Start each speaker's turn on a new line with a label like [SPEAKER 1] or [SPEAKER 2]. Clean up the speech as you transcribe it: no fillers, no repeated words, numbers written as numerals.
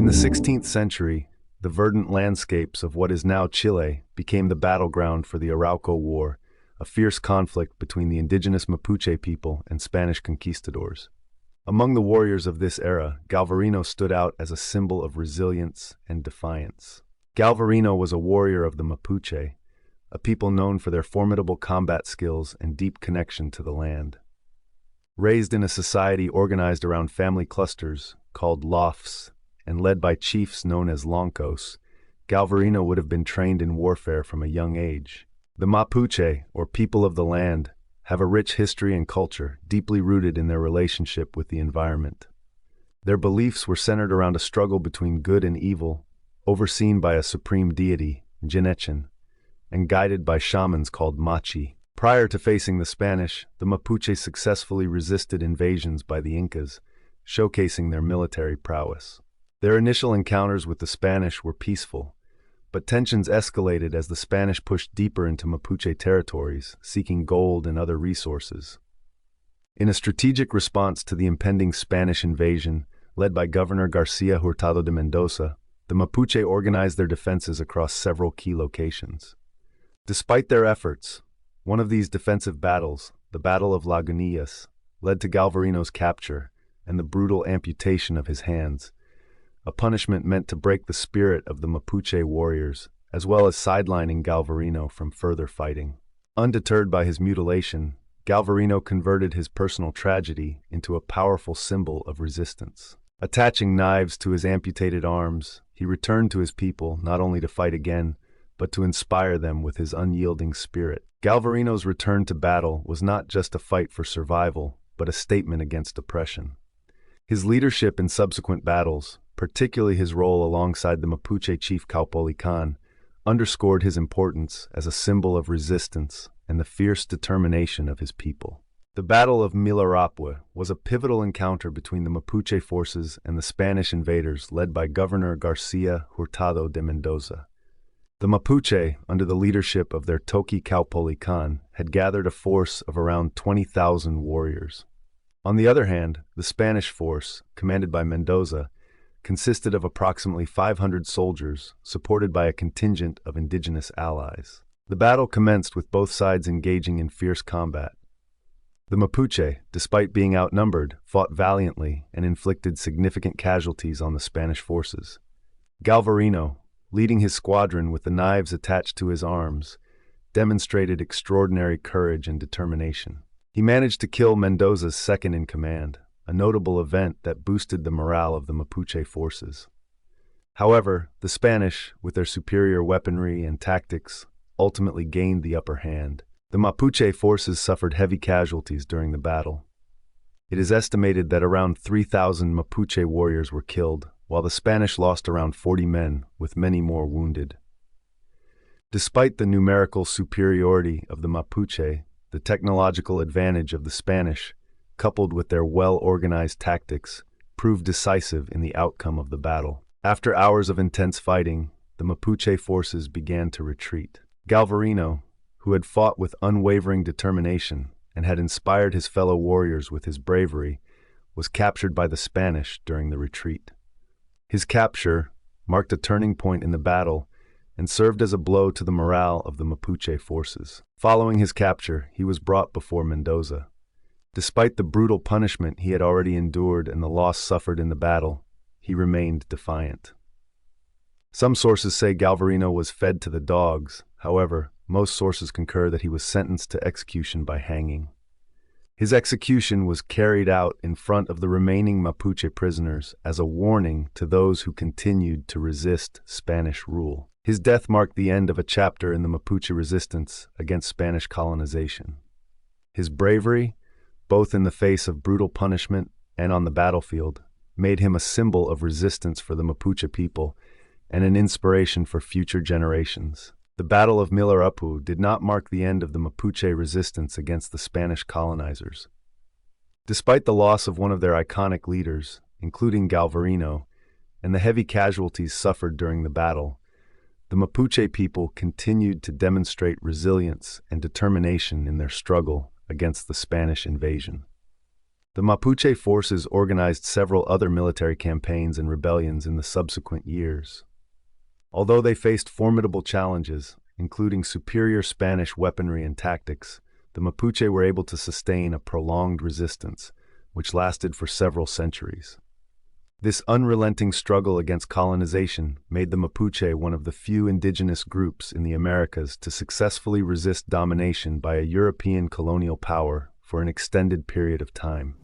[SPEAKER 1] the 16th century, the verdant landscapes of what is now Chile became the battleground for the Arauco War, a fierce conflict between the indigenous Mapuche people and Spanish conquistadors. Among the warriors of this era, Galvarino stood out as a symbol of resilience and defiance. Galvarino was a warrior of the Mapuche, a people known for their formidable combat skills and deep connection to the land. Raised in a society organized around family clusters called lofts and led by chiefs known as loncos, Galvarino would have been trained in warfare from a young age. The Mapuche, or people of the land, have a rich history and culture deeply rooted in their relationship with the environment. Their beliefs were centered around a struggle between good and evil, overseen by a supreme deity, Jinechin, and guided by shamans called Machi. Prior to facing the Spanish, the Mapuche successfully resisted invasions by the Incas, showcasing their military prowess. Their initial encounters with the Spanish were peaceful, but tensions escalated as the Spanish pushed deeper into Mapuche territories, seeking gold and other resources. In a strategic response to the impending Spanish invasion, led by Governor Garcia Hurtado de Mendoza, the Mapuche organized their defenses across several key locations. Despite their efforts, one of these defensive battles, the Battle of Lagunillas, led to Galvarino's capture and the brutal amputation of his hands, a punishment meant to break the spirit of the Mapuche warriors, as well as sidelining Galvarino from further fighting. Undeterred by his mutilation, Galvarino converted his personal tragedy into a powerful symbol of resistance. Attaching knives to his amputated arms, he returned to his people not only to fight again, but to inspire them with his unyielding spirit. Galvarino's return to battle was not just a fight for survival, but a statement against oppression. His leadership in subsequent battles, particularly his role alongside the Mapuche chief Caupolicán, underscored his importance as a symbol of resistance and the fierce determination of his people. The Battle of Milerapa was a pivotal encounter between the Mapuche forces and the Spanish invaders led by Governor Garcia Hurtado de Mendoza. The Mapuche, under the leadership of their Toqui Caupolicán, had gathered a force of around 20,000 warriors. On the other hand, the Spanish force, commanded by Mendoza, consisted of approximately 500 soldiers, supported by a contingent of indigenous allies. The battle commenced with both sides engaging in fierce combat. The Mapuche, despite being outnumbered, fought valiantly and inflicted significant casualties on the Spanish forces. Galvarino, leading his squadron with the knives attached to his arms, demonstrated extraordinary courage and determination. He managed to kill Mendoza's second-in-command, a notable event that boosted the morale of the Mapuche forces. However, the Spanish, with their superior weaponry and tactics, ultimately gained the upper hand. The Mapuche forces suffered heavy casualties during the battle. It is estimated that around 3,000 Mapuche warriors were killed, while the Spanish lost around 40 men, with many more wounded. Despite the numerical superiority of the Mapuche, the technological advantage of the Spanish, coupled with their well-organized tactics, proved decisive in the outcome of the battle. After hours of intense fighting, the Mapuche forces began to retreat. Galvarino, who had fought with unwavering determination and had inspired his fellow warriors with his bravery, was captured by the Spanish during the retreat. His capture marked a turning point in the battle and served as a blow to the morale of the Mapuche forces. Following his capture, he was brought before Mendoza. Despite the brutal punishment he had already endured and the loss suffered in the battle, he remained defiant. Some sources say Galvarino was fed to the dogs. However, most sources concur that he was sentenced to execution by hanging. His execution was carried out in front of the remaining Mapuche prisoners as a warning to those who continued to resist Spanish rule. His death marked the end of a chapter in the Mapuche resistance against Spanish colonization. His bravery, both in the face of brutal punishment and on the battlefield, made him a symbol of resistance for the Mapuche people and an inspiration for future generations. The Battle of Milerapa did not mark the end of the Mapuche resistance against the Spanish colonizers. Despite the loss of one of their iconic leaders, including Galvarino, and the heavy casualties suffered during the battle, the Mapuche people continued to demonstrate resilience and determination in their struggle against the Spanish invasion. The Mapuche forces organized several other military campaigns and rebellions in the subsequent years. Although they faced formidable challenges, including superior Spanish weaponry and tactics, the Mapuche were able to sustain a prolonged resistance, which lasted for several centuries. This unrelenting struggle against colonization made the Mapuche one of the few indigenous groups in the Americas to successfully resist domination by a European colonial power for an extended period of time.